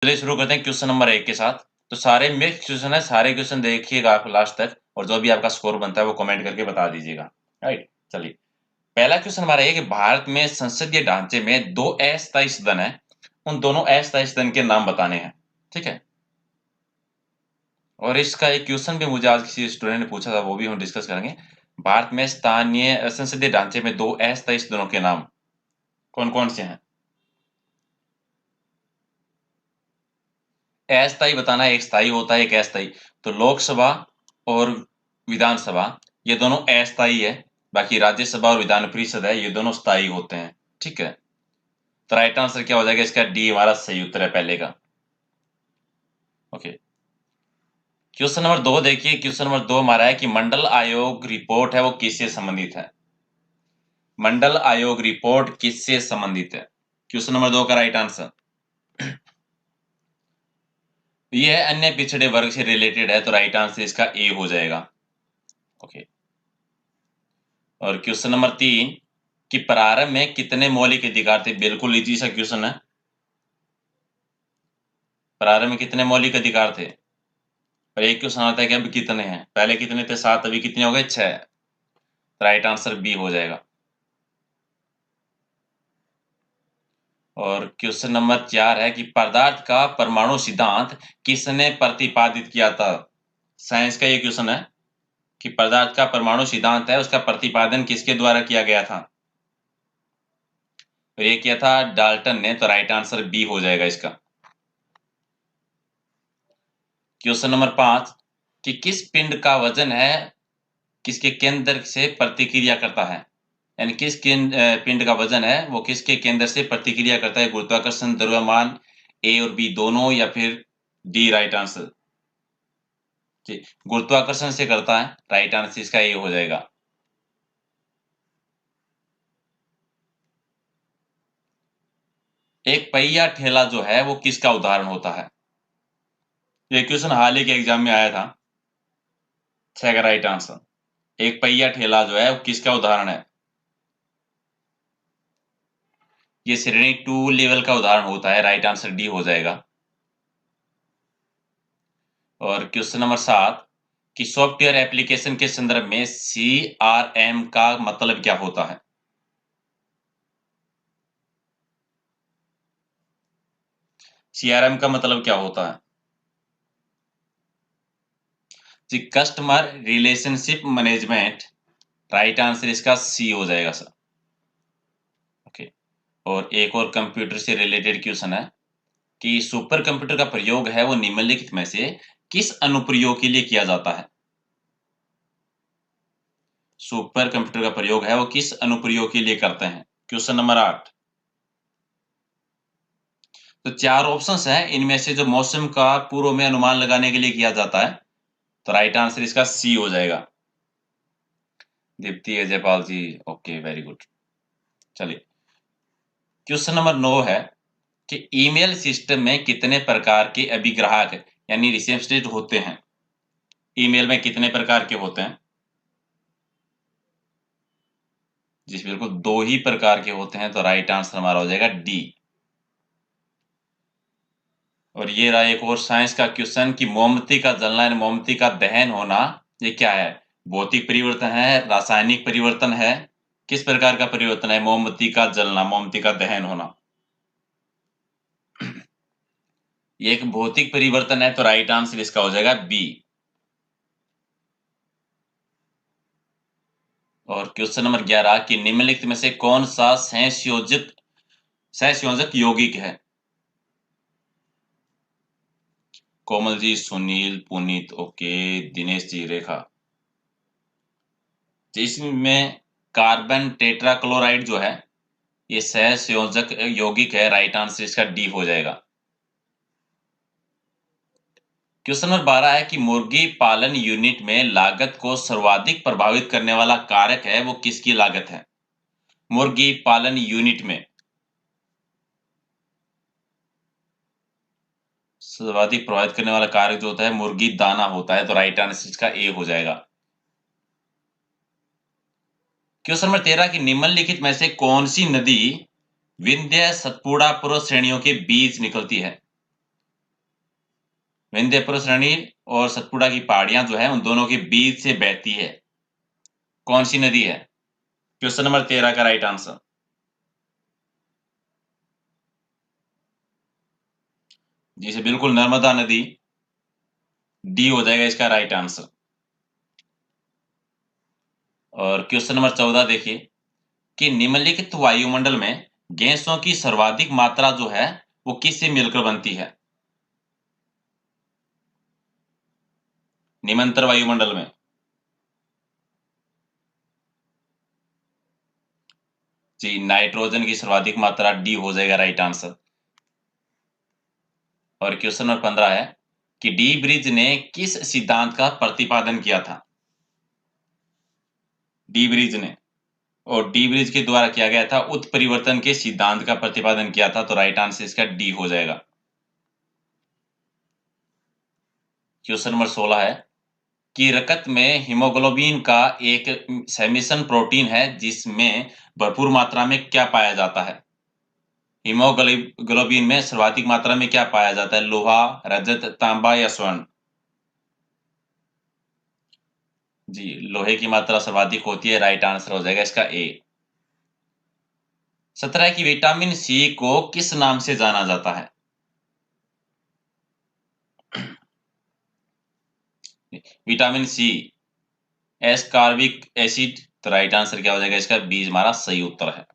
चलिए शुरू करते हैं क्वेश्चन नंबर 1 के साथ। तो सारे मिक्स क्वेश्चन है, सारे क्वेश्चन देखिएगा आप लास्ट तक और जो भी आपका स्कोर बनता है वो कमेंट करके बता दीजिएगा। राइट, चलिए पहला क्वेश्चन हमारा ये कि भारत में संसदीय ढांचे में दो अस्थायी सदन है, उन दोनों अस्थायी सदन के नाम बताने हैं। ठीक है, और इसका एक क्वेश्चन भी मुझे आज किसी स्टूडेंट ने पूछा था, वो भी हम डिस्कस करेंगे। भारत में स्थानीय संसदीय ढांचे में दो अस्थायी सदनों के नाम कौन कौन से हैं? अस्थायी बताना है, एक स्थायी होता है एक अस्थायी। तो लोकसभा और विधानसभा ये दोनों अस्थायी है, बाकी राज्यसभा और विधान परिषद है ये दोनों स्थायी होते हैं। ठीक है, तो राइट आंसर क्या हो जाएगा इसका? डी हमारा सही उत्तर है पहले का। ओके, क्वेश्चन नंबर 2 देखिए। क्वेश्चन नंबर 2 हमारा है कि मंडल आयोग रिपोर्ट है वो किससे संबंधित है? मंडल आयोग रिपोर्ट किससे संबंधित है? क्वेश्चन नंबर 2 का राइट आंसर ये है अन्य पिछड़े वर्ग से रिलेटेड है, तो राइट आंसर इसका ए हो जाएगा। ओके, और क्वेश्चन नंबर 3 कि प्रारंभ में कितने मौलिक अधिकार थे? बिल्कुल इजी सा क्वेश्चन है। प्रारंभ में कितने मौलिक अधिकार थे? और एक क्वेश्चन आता है कि अब कितने हैं? पहले कितने थे? 7, अभी कितने हो गए? 6। राइट आंसर बी हो जाएगा। और क्वेश्चन नंबर 4 है कि पदार्थ का परमाणु सिद्धांत किसने प्रतिपादित किया था? साइंस का ये क्वेश्चन है कि पदार्थ का परमाणु सिद्धांत है उसका प्रतिपादन किसके द्वारा किया गया था? और ये किया था डाल्टन ने, तो राइट आंसर बी हो जाएगा इसका। क्वेश्चन नंबर 5 कि किस पिंड का वजन है किसके केंद्र से प्रतिक्रिया करता है? यानी किस पिंड का वजन है वो किसके केंद्र से प्रतिक्रिया करता है? गुरुत्वाकर्षण, द्रव्यमान, ए और बी दोनों, या फिर डी? राइट आंसर जी, गुरुत्वाकर्षण से करता है। राइट आंसर इसका ए हो जाएगा। एक पहिया ठेला जो है वो किसका उदाहरण होता है? ये क्वेश्चन हाल ही के एग्जाम में आया था। 6 का राइट आंसर। एक पहिया ठेला जो है वो किसका उदाहरण है? ये श्रेणी 2 लेवल का उदाहरण होता है। राइट आंसर डी हो जाएगा। और क्वेश्चन नंबर 7 कि सॉफ्टवेयर एप्लीकेशन के संदर्भ में सीआरएम का मतलब क्या होता है? सीआरएम का मतलब क्या होता है जी? Customer relationship management. Right answer इसका सी हो जाएगा सर। ओके, और एक और कंप्यूटर से रिलेटेड क्वेश्चन है कि सुपर कंप्यूटर का प्रयोग है वो निम्नलिखित में से किस अनुप्रयोग के लिए किया जाता है? सुपर कंप्यूटर का प्रयोग है वो किस अनुप्रयोग के लिए करते हैं? Question number 8। तो 4 ऑप्शंस हैं, इनमें से जो मौसम का पूर्व में अनुमान लगाने के लिए किया जाता है, तो राइट आंसर इसका सी हो जाएगा। दीप्ति अजयपाल जी, ओके वेरी गुड। चलिए क्वेश्चन नंबर 9 है कि ईमेल सिस्टम में कितने प्रकार के अभिग्राहक यानी रिसेप्शनिस्ट होते हैं? ईमेल में कितने प्रकार के होते हैं? जी बिल्कुल 2 ही प्रकार के होते हैं, तो राइट आंसर हमारा हो जाएगा डी। और ये रहा एक और साइंस का क्वेश्चन कि मोमबत्ती का जलना यानी मोमबत्ती का दहन होना ये क्या है? भौतिक परिवर्तन है, रासायनिक परिवर्तन है? किस प्रकार का परिवर्तन है मोमबत्ती का जलना, मोमबत्ती का दहन होना? ये एक भौतिक परिवर्तन है, तो राइट आंसर इसका हो जाएगा बी। और क्वेश्चन नंबर 11 कि निम्नलिखित में से कौन सा सहसंयोजक यौगिक है? कोमल जी, सुनील, पुनीत, ओके, दिनेश जी, रेखा। जिसमें कार्बन टेट्राक्लोराइड जो है ये सहसंयोजक यौगिक है। राइट आंसर इसका डी हो जाएगा। क्वेश्चन नंबर 12 है कि मुर्गी पालन यूनिट में लागत को सर्वाधिक प्रभावित करने वाला कारक है वो किसकी लागत है? मुर्गी पालन यूनिट में सर्वाधिक प्रभावित करने वाला कारक जो होता है मुर्गी दाना होता है, तो राइट आंसर इसका ए हो जाएगा। क्वेश्चन नंबर 13 की निम्नलिखित में से कौन सी नदी विंध्य सतपुड़ा पर्वत श्रेणियों के बीच निकलती है? विंध्य पर्वत श्रेणी और सतपुड़ा की पहाड़ियां जो है उन दोनों के बीच से बहती है। कौन सी नदी है? क्वेश्चन नंबर 13 का राइट आंसर जी से बिल्कुल नर्मदा नदी, डी हो जाएगा इसका राइट आंसर। और क्वेश्चन नंबर 14 देखिए कि निम्नलिखित वायुमंडल में गैसों की सर्वाधिक मात्रा जो है वो किससे मिलकर बनती है? निमंत्रण वायुमंडल में जी नाइट्रोजन की सर्वाधिक मात्रा, डी हो जाएगा राइट आंसर। और क्वेश्चन नंबर 15 है कि डी ब्रिज ने किस सिद्धांत का प्रतिपादन किया था? डी ब्रिज ने, और डी ब्रिज के द्वारा किया गया था उत्परिवर्तन के सिद्धांत का प्रतिपादन किया था, तो राइट आंसर इसका डी हो जाएगा। क्वेश्चन नंबर 16 है कि रक्त में हीमोग्लोबिन का एक सेमिशन प्रोटीन है जिसमें भरपूर मात्रा में क्या पाया जाता है? हीमोग्लोबिन में सर्वाधिक मात्रा में क्या पाया जाता है? लोहा, रजत, तांबा या स्वर्ण? जी लोहे की मात्रा सर्वाधिक होती है, राइट आंसर हो जाएगा इसका ए। 17 की विटामिन सी को किस नाम से जाना जाता है? विटामिन सी एस्कॉर्बिक एसिड, तो राइट आंसर क्या हो जाएगा इसका? बी हमारा सही उत्तर है।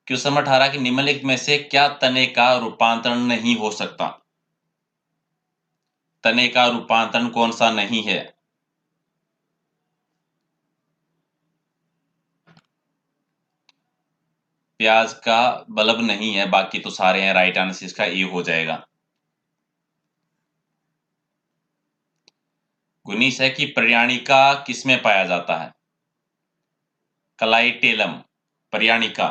क्वेश्चन नंबर 18 की निम्नलिखित में से क्या तने का रूपांतरण नहीं हो सकता? तने का रूपांतरण कौन सा नहीं है? प्याज का बल्ब नहीं है, बाकी तो सारे हैं, राइट आंसर इसका ए हो जाएगा। गुनीस है कि पर्याणिका किसमें पाया जाता है? कलाइटेलम, पर्याणिका,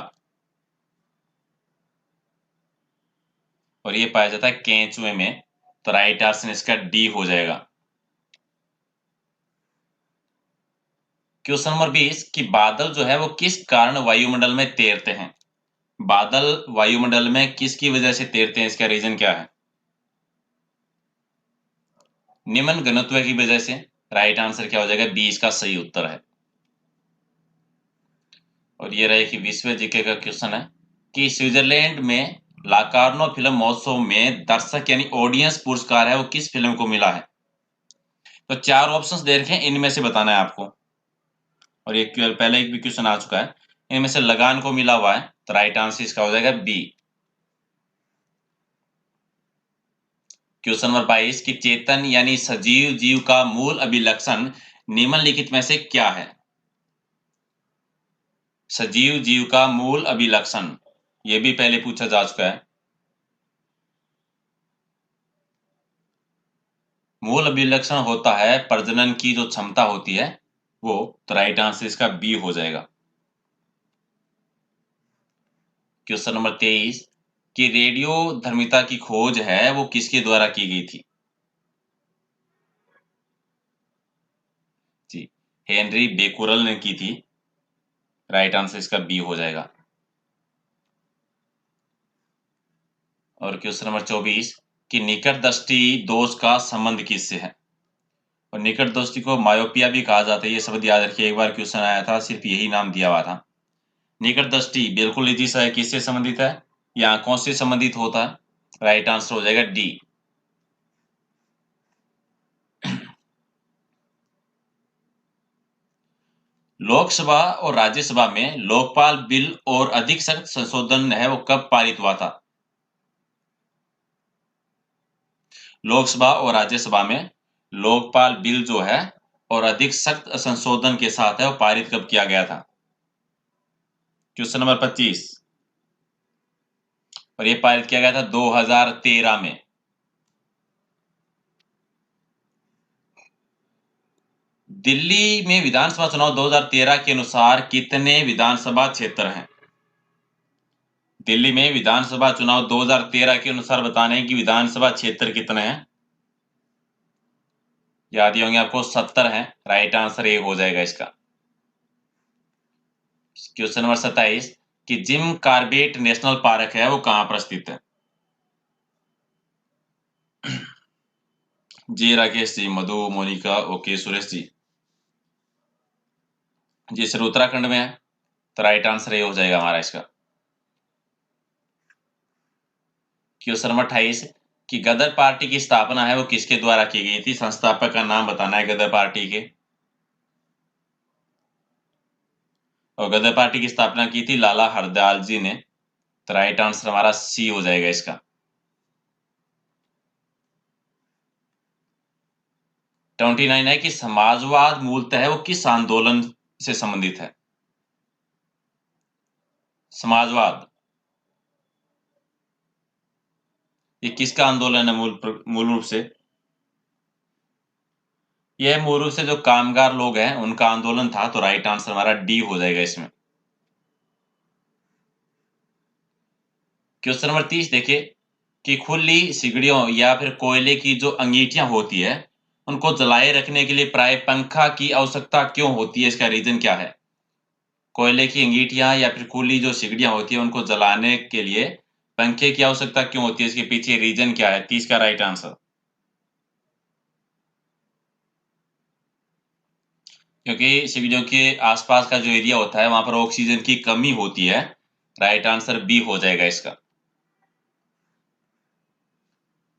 और ये पाया जाता है केंचुए में, तो राइट आंसर इसका डी हो जाएगा। क्वेश्चन नंबर 20 कि बादल जो है वो किस कारण वायुमंडल में तैरते हैं? बादल वायुमंडल में किसकी वजह से तैरते हैं, इसका रीजन क्या है? निम्न घनत्व की वजह से, राइट आंसर क्या हो जाएगा? बी इसका सही उत्तर है। और ये रहे कि विश्व जीके का क्वेश्चन है कि स्विट्जरलैंड में लाकार्नो फिल्म महोत्सव में दर्शक यानी ऑडियंस पुरस्कार है वो किस फिल्म को मिला है? तो चार ऑप्शंस दे रखे हैं, इनमें से बताना है आपको। और ये पहले एक भी क्वेश्चन आ चुका है, इनमें से लगान को मिला हुआ है, तो राइट आंसर इसका हो जाएगा बी। क्वेश्चन नंबर 22 कि चेतन यानी सजीव जीव का मूल अभिलक्षण निम्नलिखित में से क्या है? सजीव जीव का मूल अभिलक्षण, यह भी पहले पूछा जा चुका है। मूल अभिलक्षण होता है प्रजनन की जो क्षमता होती है वो, तो राइट आंसर इसका बी हो जाएगा। क्वेश्चन नंबर 23 कि रेडियो धर्मिता की खोज है वो किसके द्वारा की गई थी? जी हेनरी बेकुरल ने की थी, राइट आंसर इसका बी हो जाएगा। और क्वेश्चन नंबर 24 कि निकट दृष्टि दोष का संबंध किससे है? और निकट दृष्टि को मायोपिया भी कहा जाता है, ये शब्द याद रखिए, एक बार क्वेश्चन आया था, सिर्फ यही नाम दिया हुआ था। निकट दृष्टि बिल्कुल इजी सा है, किससे संबंधित है? या आंखों से संबंधित होता है, राइट आंसर हो जाएगा डी। लोकसभा और राज्यसभा में लोकपाल बिल और अधिक सख्त संशोधन है वो कब पारित हुआ था? लोकसभा और राज्यसभा में लोकपाल बिल जो है और अधिक सख्त संशोधन के साथ है वो पारित कब किया गया था? क्वेश्चन नंबर 25, और ये पारित किया गया था 2013 में। दिल्ली में विधानसभा चुनाव 2013 के अनुसार कितने विधानसभा क्षेत्र हैं? दिल्ली में विधानसभा चुनाव 2013 के अनुसार बताने हैं कि विधानसभा क्षेत्र कितने हैं। याद ही होंगे आपको, 70 हैं, राइट आंसर ए हो जाएगा इसका। क्वेश्चन नंबर 27 कि जिम कॉर्बेट नेशनल पार्क है वो कहां पर स्थित है? जी राकेश जी, मधु, मोनिका, ओके, सुरेश जी। जी सर, उत्तराखंड में है, तो राइट आंसर ये हो जाएगा हमारा इसका। क्वेश्चन नंबर 28 कि गदर पार्टी की स्थापना है वो किसके द्वारा की गई थी? संस्थापक का नाम बताना है गदर पार्टी के। और गदर पार्टी की स्थापना की थी लाला हरदयाल जी ने। तो राइट आंसर हमारा सी हो जाएगा इसका। 29 है कि समाजवाद मूलतः है वो किस आंदोलन से संबंधित है? समाजवाद ये किसका आंदोलन है मूल रूप से? यह मूल रूप से जो कामगार लोग हैं उनका आंदोलन था। तो राइट आंसर हमारा डी हो जाएगा इसमें। क्वेश्चन नंबर 30 देखिए कि खुली सिगड़ियों या फिर कोयले की जो अंगीठियां होती है उनको जलाए रखने के लिए प्राय पंखा की आवश्यकता क्यों होती है? इसका रीजन क्या है? कोयले की अंगीठियां या फिर खुली जो सिगड़ियां होती है उनको जलाने के लिए पंखे की आवश्यकता क्यों होती है? इसके पीछे रीजन क्या है? 30 का राइट आंसर। क्योंकि सिगड़ियों के आसपास का जो एरिया होता है वहां पर ऑक्सीजन की कमी होती है। राइट आंसर बी हो जाएगा इसका।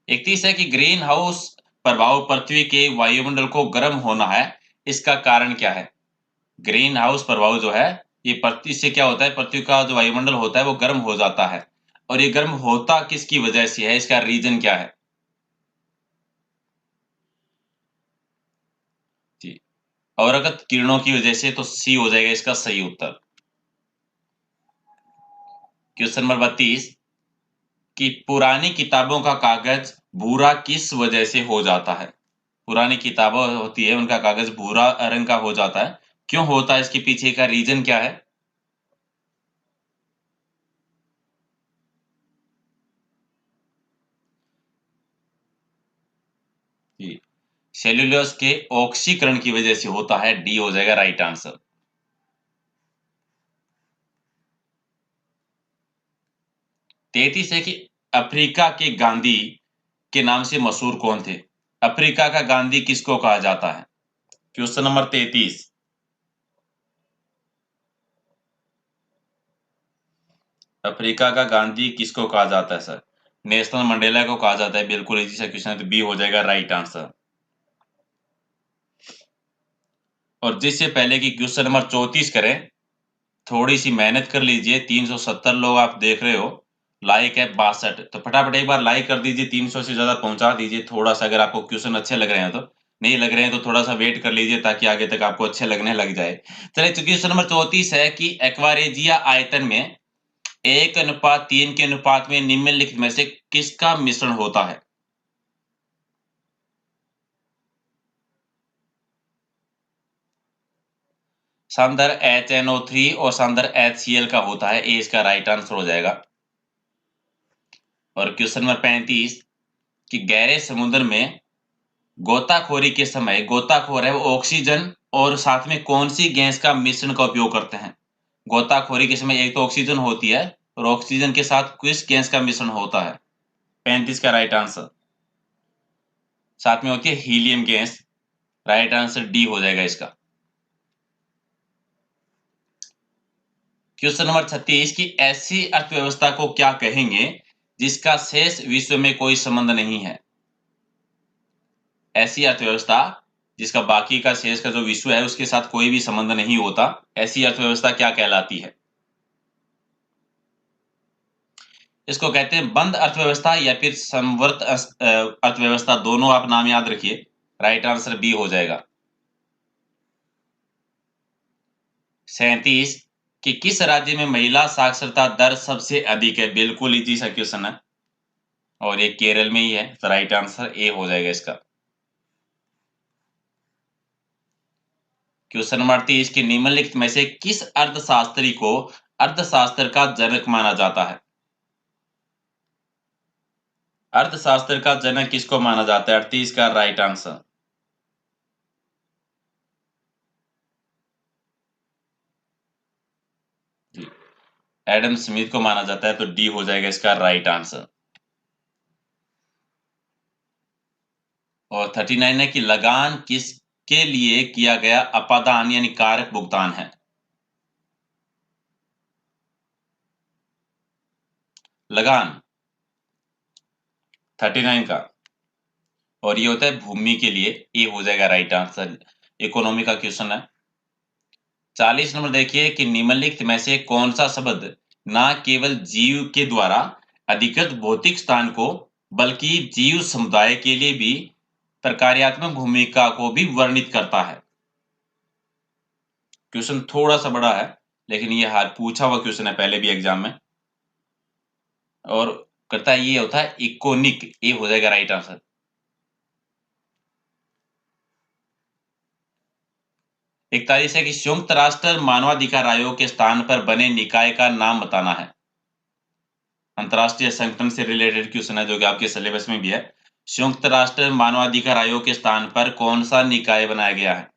31 है कि ग्रीन हाउस प्रभाव पृथ्वी के वायुमंडल को गर्म होना है, इसका कारण क्या है? ग्रीन हाउस प्रभाव जो है ये पृथ्वी से क्या होता है, पृथ्वी का जो वायुमंडल होता है वो गर्म हो जाता है। और ये गर्म होता किसकी वजह से है? इसका रीजन क्या है? जी, और अगर किरणों की वजह से, तो सी हो जाएगा इसका सही उत्तर। क्वेश्चन नंबर 32 कि पुरानी किताबों का कागज भूरा किस वजह से हो जाता है? पुरानी किताबें होती है उनका कागज भूरा रंग का हो जाता है, क्यों होता है? इसके पीछे का रीजन क्या है? जी, सेल्यूलोज के ऑक्सीकरण की वजह से होता है। डी हो जाएगा राइट आंसर। 33 है कि अफ्रीका के गांधी के नाम से मशहूर कौन थे? अफ्रीका का गांधी किसको कहा जाता है? Question number 33। अफ्रीका का गांधी किसको कहा जाता है सर? नेशनल मंडेला को कहा जाता है। बिल्कुल इजी सा क्वेश्चन है, तो बी हो जाएगा राइट आंसर। और जिससे पहले कि क्वेश्चन नंबर 34 करें, थोड़ी सी मेहनत कर लीजिए। 370 लोग आप देख रहे हो, लाइक है 62, तो फटाफट एक बार लाइक कर दीजिए। 300 से ज्यादा पहुंचा दीजिए। थोड़ा सा अगर आपको क्वेश्चन अच्छे लग रहे हैं, तो नहीं लग रहे हैं तो थोड़ा सा वेट कर लीजिए ताकि आगे तक आपको अच्छे लगने लग जाए। चलिए, तो क्वेश्चन नंबर 34 है कि एक्वारेजिया आयतन में 1:3 के अनुपात में निम्नलिखित में से किसका मिश्रण होता है? सांदर HNO3 और सांदर HCl का होता है। ए इसका राइट आंसर हो जाएगा। और क्वेश्चन नंबर 35 कि गहरे समुद्र में गोताखोरी के समय गोताखोर है वो ऑक्सीजन और साथ में कौन सी गैस का मिश्रण का उपयोग करते हैं? गोताखोरी के समय एक तो ऑक्सीजन होती है और ऑक्सीजन के साथ किस गैस का मिश्रण होता है? 35 का राइट आंसर। साथ में होती है helium gas. Right answer D हो जाएगा इसका। क्वेश्चन नंबर 36 की ऐसी अर्थव्यवस्था को क्या कहेंगे जिसका शेष विश्व में कोई संबंध नहीं है? ऐसी अर्थव्यवस्था जिसका बाकी का शेष का जो विश्व है उसके साथ कोई भी संबंध नहीं होता, ऐसी अर्थव्यवस्था क्या कहलाती है? इसको कहते हैं बंद अर्थव्यवस्था या फिर संवर्त अर्थव्यवस्था। दोनों आप नाम याद रखिए। राइट आंसर बी हो जाएगा। 37 कि किस राज्य में महिला साक्षरता दर सबसे अधिक है? बिल्कुल इजी सा क्वेश्चन है और ये केरल में ही है। तो राइट आंसर ए हो जाएगा इसका। क्वेश्चन नंबर 38 कि निम्नलिखित में से किस अर्थशास्त्री को अर्थशास्त्र का जनक माना जाता है? अर्थशास्त्र का जनक किसको माना जाता है? 38 का राइट आंसर। जी, एडम स्मिथ को माना जाता है। तो डी हो जाएगा इसका राइट आंसर। और 39 है कि लगान किसके लिए किया गया अपादान यानी कारक भुगतान है। लगान 39 का, और ये होता है भूमि के लिए। ये हो जाएगा राइट आंसर। इकोनॉमी का क्वेश्चन है। 40 नंबर देखिए कि निम्नलिखित में से कौन सा शब्द ना केवल जीव के द्वारा अधिकृत भौतिक स्थान को बल्कि जीव समुदाय के लिए भी प्रकार्यात्मक भूमिका को भी वर्णित करता है। क्वेश्चन थोड़ा सा बड़ा है, लेकिन ये हाल पूछा हुआ क्वेश्चन है पहले भी एग्जाम में, और करता है ये होता है इकोनिक। ये हो जाएगा राइट आंसर। 41 है कि संयुक्त राष्ट्र मानवाधिकार आयोग के स्थान पर बने निकाय का नाम बताना है। अंतरराष्ट्रीय संगठन से रिलेटेड क्वेश्चन है जो कि आपके सिलेबस में भी है। संयुक्त राष्ट्र मानवाधिकार आयोग के स्थान पर कौन सा निकाय बनाया गया है?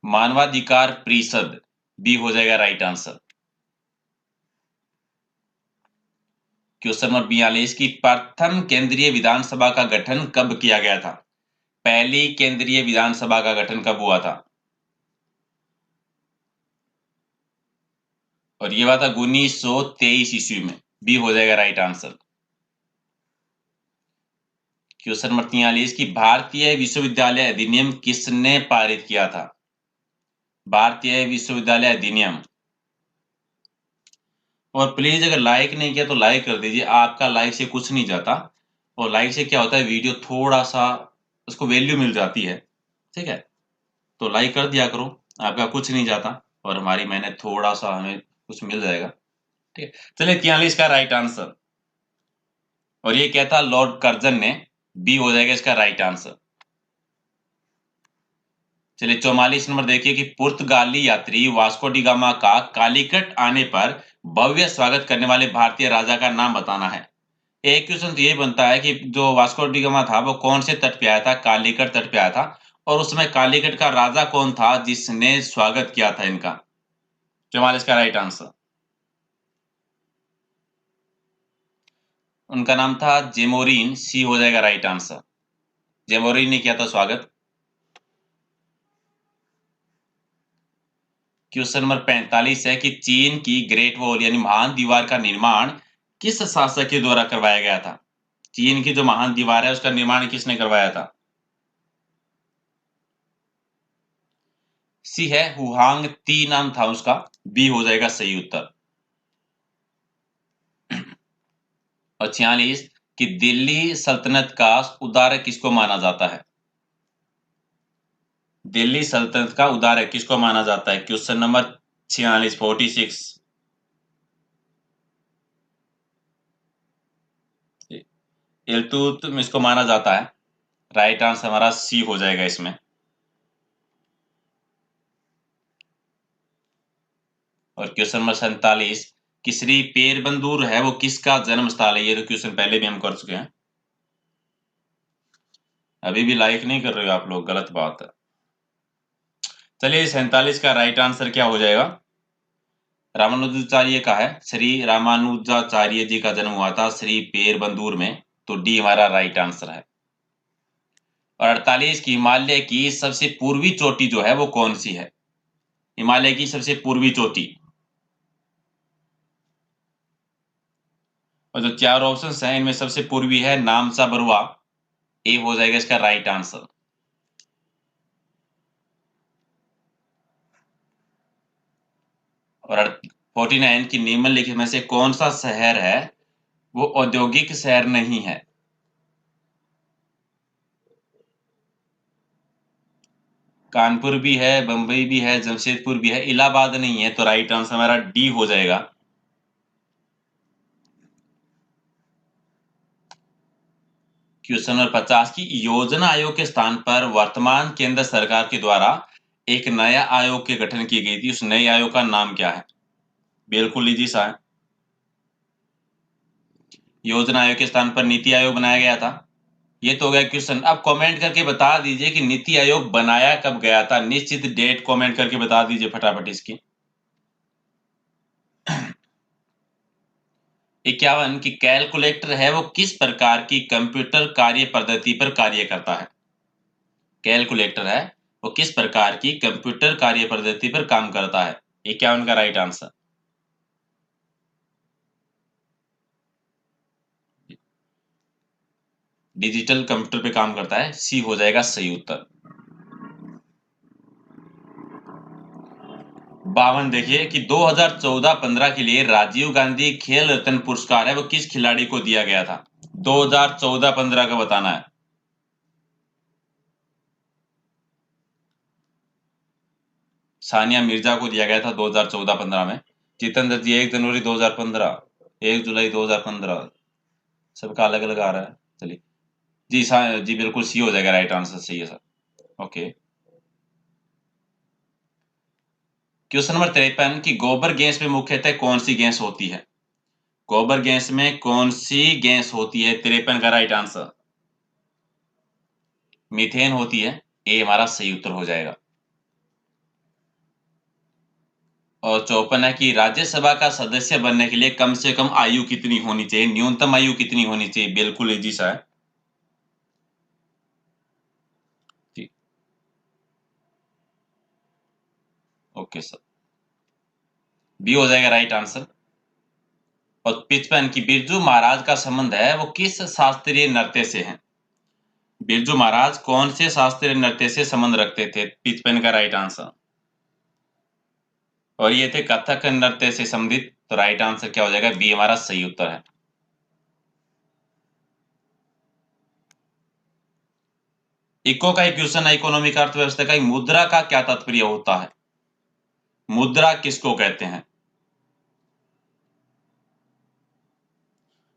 मानवाधिकार परिषद, बी हो जाएगा राइट आंसर। क्वेश्चन नंबर 42 की प्रथम केंद्रीय विधानसभा का गठन कब किया गया था? पहली केंद्रीय विधानसभा का गठन कब हुआ था? और ये हुआ था 1923 ईस्वी में। बी हो जाएगा राइट आंसर। क्वेश्चन नंबर 43 की भारतीय विश्वविद्यालय अधिनियम किसने पारित किया था? भारतीय विश्वविद्यालय अधिनियम। और प्लीज अगर लाइक नहीं किया तो लाइक कर दीजिए, आपका लाइक से कुछ नहीं जाता, और लाइक से क्या होता है वीडियो थोड़ा सा उसको वैल्यू मिल जाती है, ठीक है? तो लाइक कर दिया करो, आपका कुछ नहीं जाता और हमारी मेहनत थोड़ा सा हमें कुछ मिल जाएगा, ठीक है? चलिए 43 का राइट आंसर, और ये क्या था? लॉर्ड कर्जन ने। बी हो जाएगा इसका राइट आंसर। चलिए 44 नंबर देखिए कि पुर्तगाली यात्री वास्को डी गामा का कालीकट आने पर भव्य स्वागत करने वाले भारतीय राजा का नाम बताना है। एक क्वेश्चन तो ये बनता है कि जो वास्को डी गामा था वो कौन से तट पे आया था? कालीकट तट पे आया था। और उसमें कालीकट का राजा कौन था जिसने स्वागत किया था इनका? 44 का राइट आंसर। उनका नाम था जेमोरिन। सी हो जाएगा राइट आंसर। जेमोरिन ने किया था स्वागत। क्वेश्चन नंबर 45 है कि चीन की ग्रेट वॉल यानी महान दीवार का निर्माण किस शासक के द्वारा करवाया गया था? चीन की जो महान दीवार है उसका निर्माण किसने करवाया था? सी है हुआंग ती नाम था उसका। बी हो जाएगा सही उत्तर। और 46 कि दिल्ली सल्तनत का उदारक किसको माना जाता है? दिल्ली सल्तनत का उदारक किसको माना जाता है? क्वेश्चन नंबर 46 इल्तुतमिश इसको माना जाता है। राइट आंसर हमारा सी हो जाएगा इसमें। और क्वेश्चन नंबर 47 कि श्री पेरबंदूर है वो किसका जन्म स्थल है? ये तो क्वेश्चन पहले भी हम कर चुके हैं। अभी भी लाइक नहीं कर रहे हो आप लोग, गलत बात है। चलिए 47 का राइट आंसर क्या हो जाएगा? रामानुजाचार्य का है। श्री रामानुजाचार्य जी का जन्म हुआ था श्री पेरबंदूर में, तो डी हमारा राइट आंसर है। और 48 की हिमालय की सबसे पूर्वी चोटी जो है वो कौन सी है? हिमालय की सबसे पूर्वी चोटी। और जो चार ऑप्शन हैं इनमें सबसे पूर्वी है नामसा बरुआ। ए हो जाएगा इसका राइट आंसर। और 49 की निम्नलिखित में से कौन सा शहर है वो औद्योगिक शहर नहीं है? कानपुर भी है, बंबई भी है, जमशेदपुर भी है, इलाहाबाद नहीं है, तो राइट आंसर हमारा डी हो जाएगा। क्वेश्चन नंबर 50 की योजना आयोग के स्थान पर वर्तमान केंद्र सरकार के द्वारा एक नया आयोग के गठन की गई थी, उस नए आयोग का नाम क्या है? बिल्कुल इजी सा है। योजना आयोग के स्थान पर नीति आयोग बनाया गया था। ये तो हो गया क्वेश्चन। अब कमेंट करके बता दीजिए कि नीति आयोग बनाया कब गया था, निश्चित डेट कमेंट करके बता दीजिए फटाफट इसकी। 51 कि कैलकुलेटर है वो किस प्रकार की कंप्यूटर कार्य पद्धति पर कार्य करता है। कैलकुलेटर है वो किस प्रकार की कंप्यूटर कार्य पद्धति पर काम करता है। 51 का राइट आंसर। डिजिटल कंप्यूटर पे काम करता है, सी हो जाएगा सही उत्तर। 52 देखिए कि 2014-15 के लिए राजीव गांधी खेल रत्न पुरस्कार है वो किस खिलाड़ी को दिया गया था। 2014-15 का बताना है। सानिया मिर्जा को दिया गया था 2014-15 में। जितेंद्र जी 1 जनवरी 2015, 1 जुलाई 2015, सबका अलग अलग आ रहा है। चलिए जी, जी बिल्कुल सी हो जाएगा राइट आंसर, सही है सर। ओके। क्वेश्चन नंबर 53 कि गोबर गैस में मुख्यतः कौन सी गैस होती है। गोबर गैस में कौन सी गैस होती है। 53 का राइट आंसर मीथेन होती है, ए हमारा सही उत्तर हो जाएगा। और 54 है कि राज्यसभा का सदस्य बनने के लिए कम से कम आयु कितनी होनी चाहिए, न्यूनतम आयु कितनी होनी चाहिए। बिल्कुल इजी सा है। ठीक, ओके सर, बी हो जाएगा राइट आंसर। और 55 की बिरजू महाराज का संबंध है वो किस शास्त्रीय नृत्य से है। बिरजू महाराज कौन से शास्त्रीय नृत्य से संबंध रखते थे। 55 का राइट आंसर। और ये थे कथक नृत्य से संबंधित, तो राइट आंसर क्या हो जाएगा, बी हमारा सही उत्तर है। इको का एक क्वेश्चन है, इकोनॉमिक अर्थव्यवस्था का, मुद्रा का क्या तात्पर्य होता है। मुद्रा किसको कहते हैं।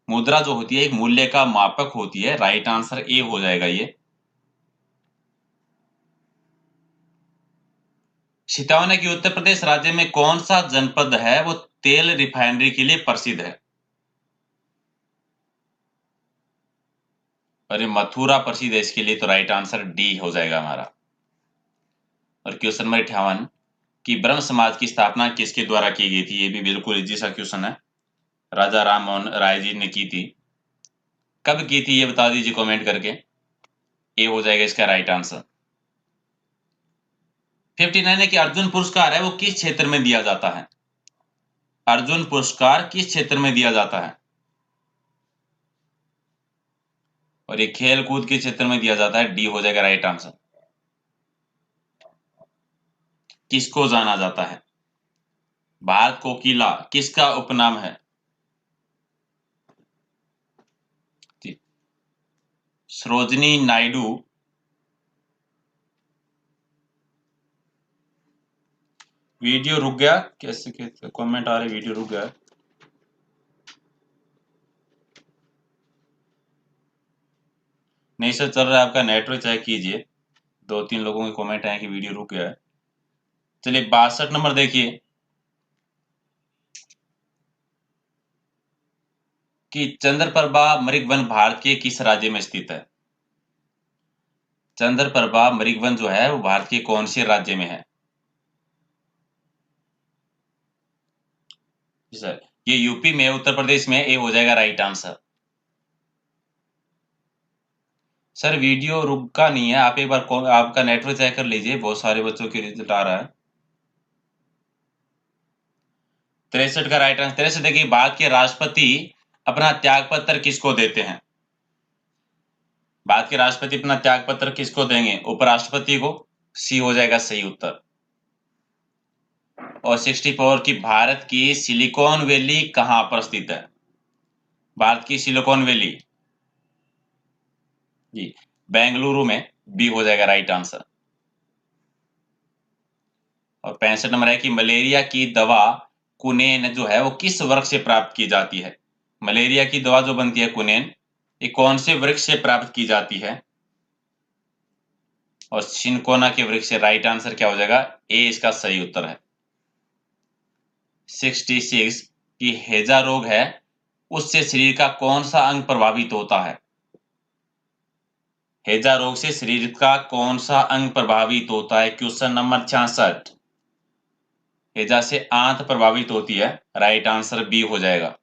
मुद्रा जो होती है एक मूल्य का मापक होती है। राइट आंसर ए हो जाएगा ये। सितौना की उत्तर प्रदेश राज्य में कौन सा जनपद है वो तेल रिफाइनरी के लिए प्रसिद्ध है। और ये मथुरा प्रसिद्ध है इसके लिए, तो राइट आंसर डी हो जाएगा हमारा। और क्वेश्चन नंबर 58 कि ब्रह्म समाज की स्थापना किसके द्वारा की गई थी। ये भी बिल्कुल इजी सा क्वेश्चन है। राजा राम मोहन राय जी ने की थी। कब की थी ये बता दीजिए कमेंट करके। ए हो जाएगा इसका राइट आंसर। 59 है कि अर्जुन पुरस्कार है वो किस क्षेत्र में दिया जाता है। अर्जुन पुरस्कार किस क्षेत्र में दिया जाता है। और ये खेल कूद के क्षेत्र में दिया जाता है। डी हो जाएगा राइट आंसर। किसको जाना जाता है। भारत कोकिला किसका उपनाम है। जी, सरोजनी नायडू। वीडियो रुक गया कैसे, कमेंट आ रहे वीडियो रुक गया। नहीं सर, चल रहा है, आपका नेटवर्क चेक कीजिए। 2-3 लोगों के कमेंट आए कि वीडियो रुक गया है। चलिए 62 नंबर देखिए कि चंद्रप्रभा मृगवन भारत के किस राज्य में स्थित है। चंद्रप्रभा मृगवन जो है वो भारत के कौन से राज्य में है। जी सर, ये यूपी में, उत्तर प्रदेश में। ए हो जाएगा राइट आंसर। सर वीडियो रुका नहीं है, आप एक बार आपका नेटवर्क चेक कर लीजिए। बहुत सारे बच्चों के रिजल्ट आ रहा है। 63 का राइट आंसर। 63 देखिए, भारत के राष्ट्रपति अपना त्याग पत्र किसको देते हैं। भारत के राष्ट्रपति अपना त्याग पत्र किसको देंगे, उपराष्ट्रपति को। सी हो जाएगा सही उत्तर। और 64 की भारत की सिलिकॉन वैली कहां पर स्थित है। भारत की सिलिकॉन वैली जी बेंगलुरु में। बी हो जाएगा राइट आंसर। और 65 नंबर है कि मलेरिया की दवा कुनेन जो है वो किस वृक्ष से प्राप्त की जाती है। मलेरिया की दवा जो बनती है कुनेन, ये कौन से वृक्ष से प्राप्त की जाती है। और सिनकोना के वृक्ष से। राइट आंसर क्या हो जाएगा, ए इसका सही उत्तर है। 66 की हैजा रोग है उससे शरीर का कौन सा अंग प्रभावित होता है। हैजा रोग से शरीर का कौन सा अंग प्रभावित होता है। Question number 66। हैजा से आंत प्रभावित होती है। राइट आंसर बी हो जाएगा।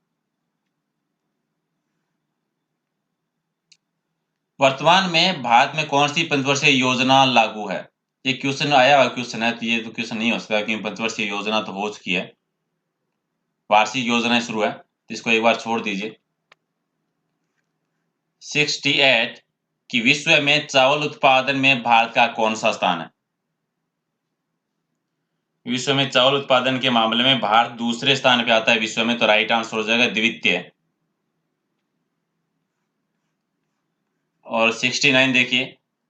वर्तमान में भारत में कौन सी पंचवर्षीय योजना लागू है? ये क्वेश्चन आया हुआ क्वेश्चन है, तो ये तो क्वेश्चन नहीं हो सकता क्योंकि पंचवर्षीय योजना तो हो चुकी है, वार्षिक योजना शुरू है, तो इसको एक बार छोड़ दीजिए। 68 कि विश्व में चावल उत्पादन में भारत का कौन सा स्थान है? विश्व में चावल उत्पादन के मामले में भारत दूसरे स्थान पे आता है विश्व में, तो राइट आंसर हो जाएगा द्वितीय। और 69 देखिए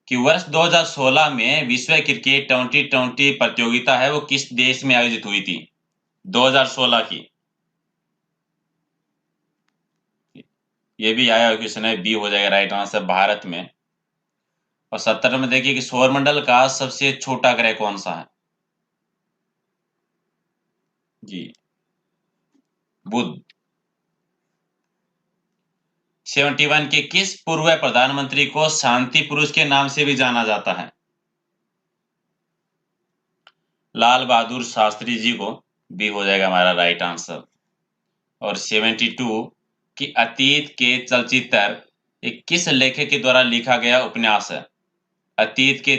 कि वर्ष 2016 में विश्व क्रिकेट ट्वेंटी प्रतियोगिता है वो किस देश में आयोजित हुई थी? 2016 की, ये भी आया क्वेश्चन है, बी हो जाएगा राइट आंसर, भारत में। और 70 में देखिए कि सौरमंडल का सबसे छोटा ग्रह कौन सा है? जी, बुध। 71 के किस पूर्व प्रधानमंत्री को शांति पुरुष के नाम से भी जाना जाता है? लाल बहादुर शास्त्री जी को, बी हो जाएगा हमारा राइट आंसर। और 72 कि अतीत के चलचित्र एक किस लेखक के द्वारा लिखा गया उपन्यास है? अतीत के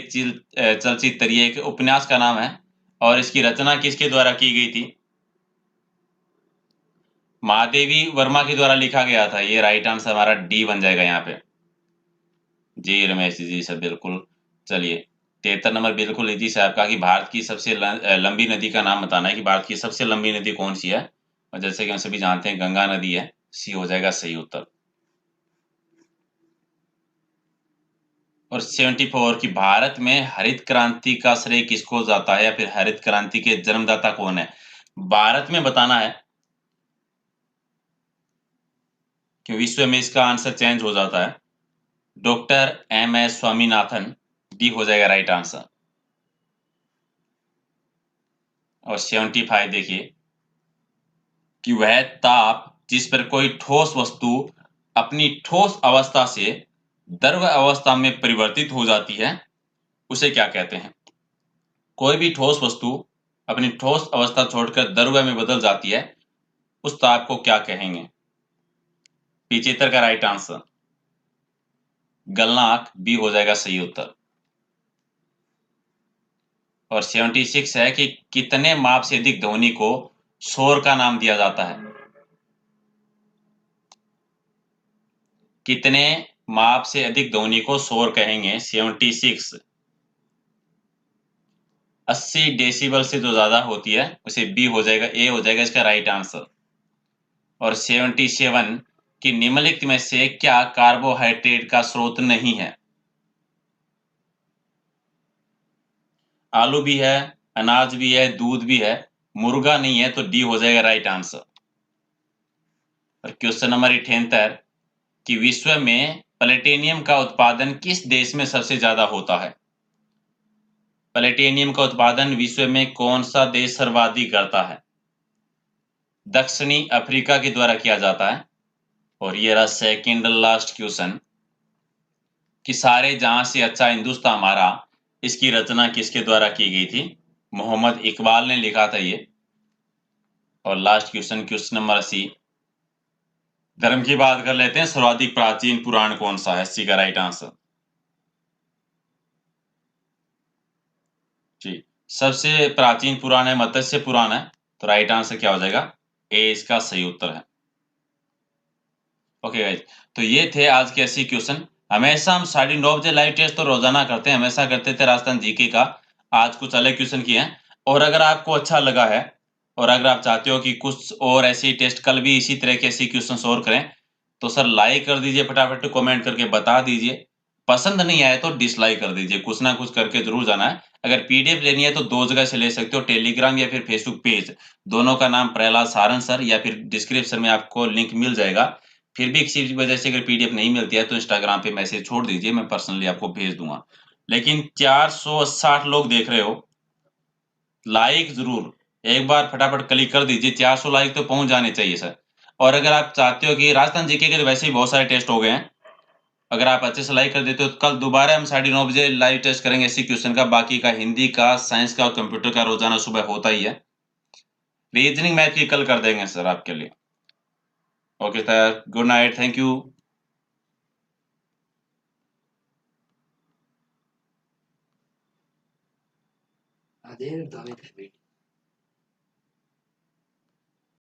चलचित्र ये एक उपन्यास का नाम है और इसकी रचना किसके द्वारा की गई थी? महादेवी वर्मा के द्वारा लिखा गया था। ये राइट आंसर हमारा डी बन जाएगा यहाँ पे। जी रमेश जी सर, बिल्कुल। चलिए 73 नंबर बिल्कुल इजी से आपका कि भारत की सबसे लंबी नदी का नाम बताना है कि भारत की सबसे लंबी नदी कौन सी है, और जैसे कि हम सभी जानते हैं गंगा नदी है, सी हो जाएगा सही उत्तर। और 74 कि भारत में हरित क्रांति का श्रेय किसको जाता है या फिर हरित क्रांति के जन्मदाता कौन है? भारत में बताना है कि विश्व में इसका आंसर चेंज हो जाता है। Doctor MS. स्वामीनाथन, डी हो जाएगा राइट आंसर। और 75 देखिए कि वह ताप जिस पर कोई ठोस वस्तु अपनी ठोस अवस्था से द्रव अवस्था में परिवर्तित हो जाती है उसे क्या कहते हैं? कोई भी ठोस वस्तु अपनी ठोस अवस्था छोड़कर द्रव में बदल जाती है, उस ताप को क्या कहेंगे? 75 का राइट आंसर गलनांक, बी हो जाएगा सही उत्तर। और 76 है कि कितने माप से अधिक ध्वनि को शोर का नाम दिया जाता है? कितने माप से अधिक ध्वनि को शोर कहेंगे? 76 80 डेसिबल से जो ज्यादा होती है उसे बी हो जाएगा, ए हो जाएगा इसका राइट आंसर। और 77 कि निम्नलिखित में से क्या कार्बोहाइड्रेट का स्रोत नहीं है? आलू भी है, अनाज भी है, दूध भी है, मुर्गा नहीं है, तो डी हो जाएगा राइट आंसर। और क्वेश्चन नंबर 78 कि विश्व में प्लेटिनियम का उत्पादन किस देश में सबसे ज्यादा होता है? प्लेटिनियम का उत्पादन विश्व में कौन सा देश सर्वाधिक करता है? दक्षिणी अफ्रीका के द्वारा किया जाता है। और ये रहा सेकंड लास्ट क्वेश्चन कि सारे जहां से अच्छा हिंदुस्तान हमारा, इसकी रचना किसके द्वारा की गई थी? मोहम्मद इकबाल ने लिखा था ये। और लास्ट क्वेश्चन, क्वेश्चन नंबर 80, धर्म की बात कर लेते हैं, सर्वाधिक प्राचीन पुराण कौन सा है? सी का राइट आंसर। जी, सबसे प्राचीन पुराण है मत्स्य पुराण है, तो राइट आंसर क्या हो जाएगा? ए इसका सही उत्तर है। ओके गाइज, तो ये थे आज के 80 क्वेश्चन। हमेशा हम 9:30 लाइव टेस्ट तो रोजाना करते हैं, हमेशा करते थे राजस्थान जीके का। आज कुछ अलग क्वेश्चन किए हैं, और अगर आपको अच्छा लगा है और अगर आप चाहते हो कि कुछ और ऐसे टेस्ट कल भी इसी तरह के ऐसे क्वेश्चन और करें, तो सर लाइक कर दीजिए, फटाफट कमेंट करके बता दीजिए। पसंद नहीं आए तो डिसलाइक कर दीजिए, कुछ ना कुछ करके जरूर जाना है। अगर पीडीएफ लेनी है तो दो जगह से ले सकते हो, टेलीग्राम या फिर फेसबुक पेज, दोनों का नाम प्रहलाद सारंग सर, या फिर डिस्क्रिप्शन में आपको लिंक मिल जाएगा। फिर भी किसी वजह से अगर पीडीएफ नहीं मिलती है तो इंस्टाग्राम पे मैसेज छोड़ दीजिए, मैं पर्सनली आपको भेज दूंगा। लेकिन 460 लोग देख रहे हो, लाइक जरूर एक बार फटाफट क्लिक कर दीजिए, 400 लाइक तो पहुंच जाने चाहिए सर। और अगर आप चाहते हो कि राजस्थान जीके के तो वैसे ही बहुत सारे टेस्ट हो गए हैं, अगर आप अच्छे से लाइक कर देते हो तो कल दोबारा हम 9:30 लाइव टेस्ट करेंगे इसी क्वेश्चन का। बाकी का हिंदी का, साइंस का और कंप्यूटर का रोजाना सुबह होता ही है। रीजनिंग मैथ की कल कर देंगे सर आपके लिए। Okay sir, good night, thank you. अधेर दावे थे